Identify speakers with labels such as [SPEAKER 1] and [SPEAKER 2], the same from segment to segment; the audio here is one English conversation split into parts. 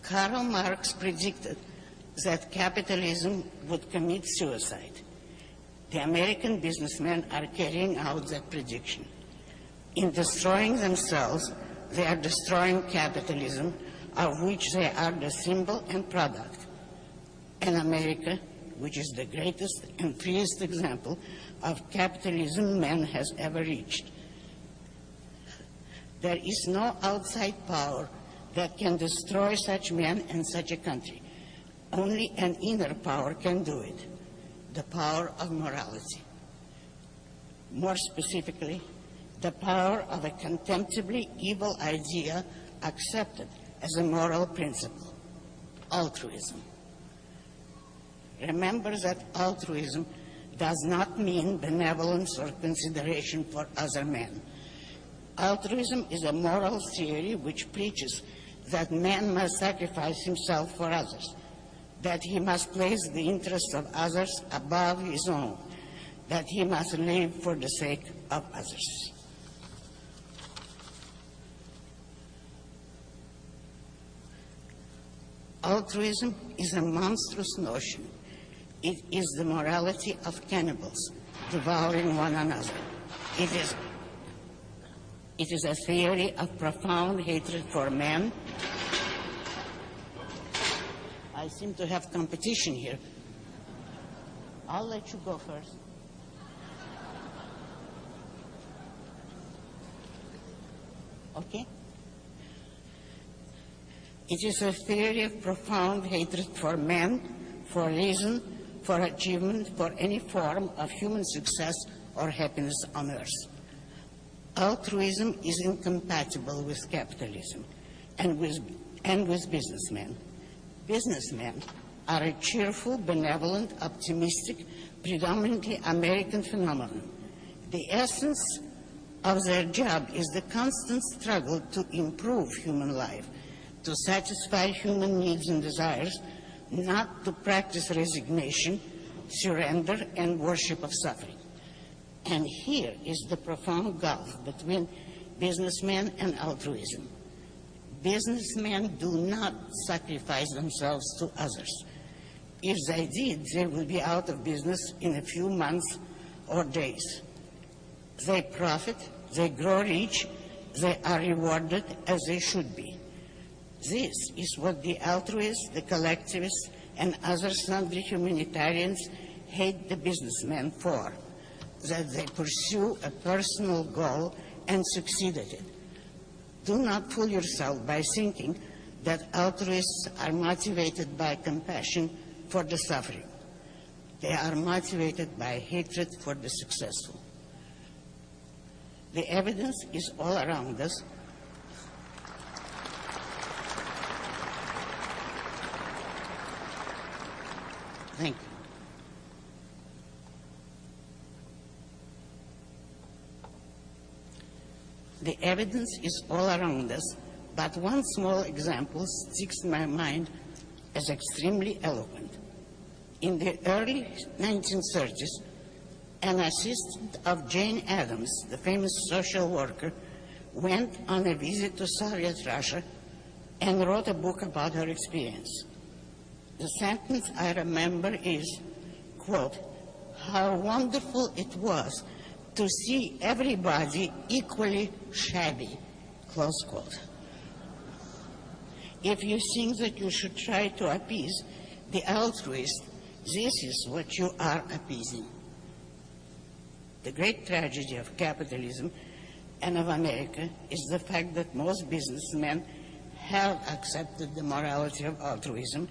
[SPEAKER 1] Karl Marx predicted that capitalism would commit suicide. The American businessmen are carrying out that prediction. In destroying themselves, they are destroying capitalism, of which they are the symbol and product. And America, which is the greatest and freest example of capitalism man has ever reached. There is no outside power that can destroy such men and such a country. Only an inner power can do it, the power of morality. More specifically, the power of a contemptibly evil idea accepted as a moral principle, altruism. Remember that altruism does not mean benevolence or consideration for other men. Altruism is a moral theory which preaches that man must sacrifice himself for others, that he must place the interests of others above his own, that he must live for the sake of others. Altruism is a monstrous notion. It is the morality of cannibals devouring one another. It is a theory of profound hatred for man. I seem to have competition here. I'll let you go first. Okay? It is a theory of profound hatred for man, for reason, for achievement, for any form of human success or happiness on earth. Altruism is incompatible with capitalism and with businessmen. Businessmen are a cheerful, benevolent, optimistic, predominantly American phenomenon. The essence of their job is the constant struggle to improve human life, to satisfy human needs and desires, not to practice resignation, surrender, and worship of suffering. And here is the profound gulf between businessmen and altruism. Businessmen do not sacrifice themselves to others. If they did, they would be out of business in a few months or days. They profit, they grow rich, they are rewarded as they should be. This is what the altruists, the collectivists, and other sundry humanitarians hate the businessmen for, that they pursue a personal goal and succeed at it. Do not fool yourself by thinking that altruists are motivated by compassion for the suffering. They are motivated by hatred for the successful. The evidence is all around us. Thank you. The evidence is all around us, but one small example sticks in my mind as extremely eloquent. In the early 1930s, an assistant of Jane Addams, the famous social worker, went on a visit to Soviet Russia and wrote a book about her experience. The sentence I remember is, quote, "How wonderful it was to see everybody equally shabby," close quote. If you think that you should try to appease the altruist, this is what you are appeasing. The great tragedy of capitalism and of America is the fact that most businessmen have accepted the morality of altruism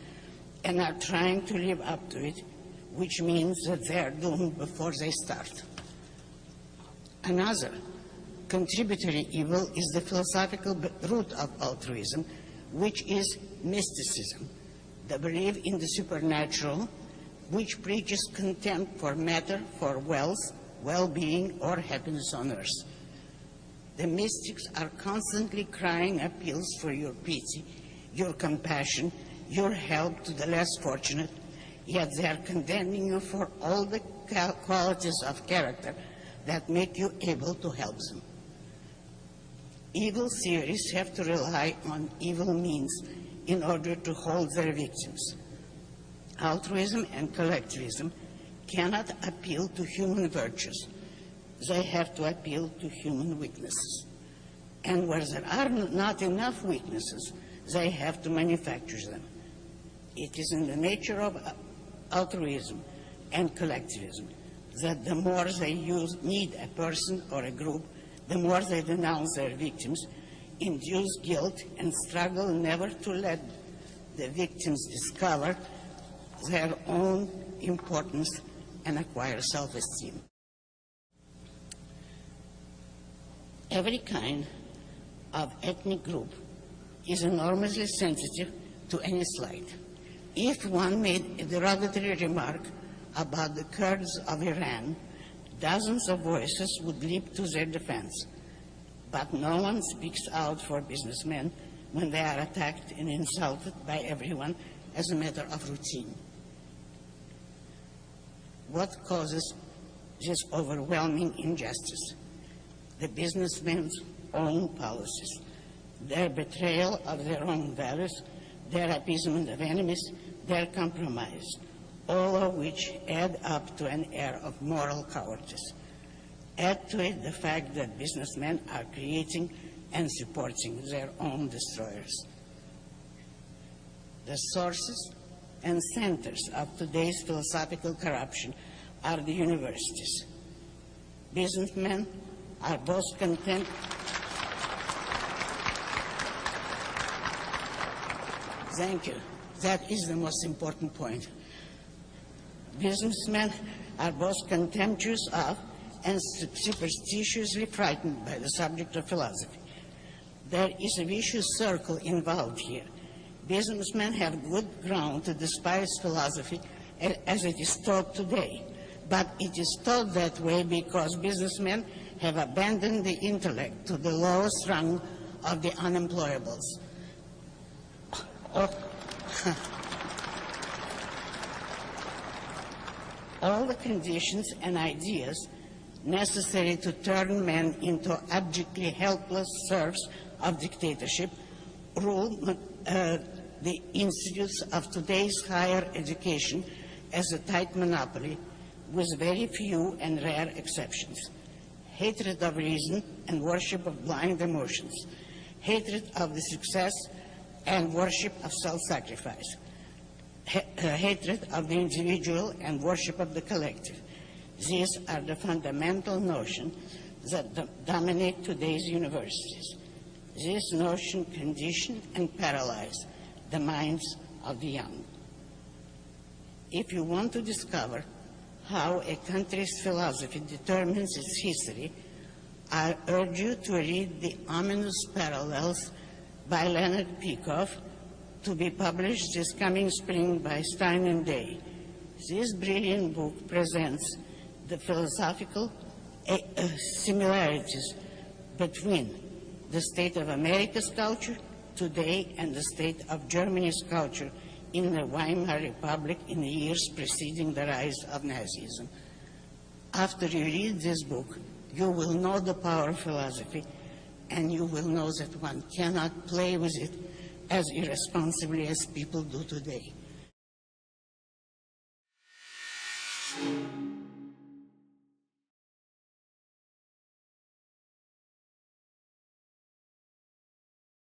[SPEAKER 1] and are trying to live up to it, which means that they are doomed before they start. Another contributory evil is the philosophical root of altruism, which is mysticism, the belief in the supernatural, which preaches contempt for matter, for wealth, well-being, or happiness on earth. The mystics are constantly crying appeals for your pity, your compassion, your help to the less fortunate, yet they are condemning you for all the qualities of character that make you able to help them. Evil theories have to rely on evil means in order to hold their victims. Altruism and collectivism cannot appeal to human virtues. They have to appeal to human weaknesses. And where there are not enough weaknesses, they have to manufacture them. It is in the nature of altruism and collectivism that the more they need a person or a group, the more they denounce their victims, induce guilt, and struggle never to let the victims discover their own importance and acquire self-esteem. Every kind of ethnic group is enormously sensitive to any slight. If one made a derogatory remark about the Kurds of Iran, dozens of voices would leap to their defense. But no one speaks out for businessmen when they are attacked and insulted by everyone as a matter of routine. What causes this overwhelming injustice? The businessmen's own policies, their betrayal of their own values, their appeasement of enemies, their compromise, all of which add up to an air of moral cowardice. Add to it the fact that businessmen are creating and supporting their own destroyers. The sources and centers of today's philosophical corruption are the universities. Businessmen are both content. Thank you. That is the most important point. Businessmen are both contemptuous of and superstitiously frightened by the subject of philosophy. There is a vicious circle involved here. Businessmen have good ground to despise philosophy as it is taught today, but it is taught that way because businessmen have abandoned the intellect to the lowest rung of the unemployables. All the conditions and ideas necessary to turn men into abjectly helpless serfs of dictatorship rule the institutes of today's higher education as a tight monopoly, with very few and rare exceptions. Hatred of reason and worship of blind emotions, hatred of the success and worship of self-sacrifice, hatred of the individual and worship of the collective. These are the fundamental notions that dominate today's universities. This notion condition and paralyze the minds of the young. If you want to discover how a country's philosophy determines its history, I urge you to read The Ominous Parallels by Leonard Peikoff, to be published this coming spring by Stein and Day. This brilliant book presents the philosophical similarities between the state of America's culture today and the state of Germany's culture in the Weimar Republic in the years preceding the rise of Nazism. After you read this book, you will know the power of philosophy, and you will know that one cannot play with it as irresponsibly as people do today.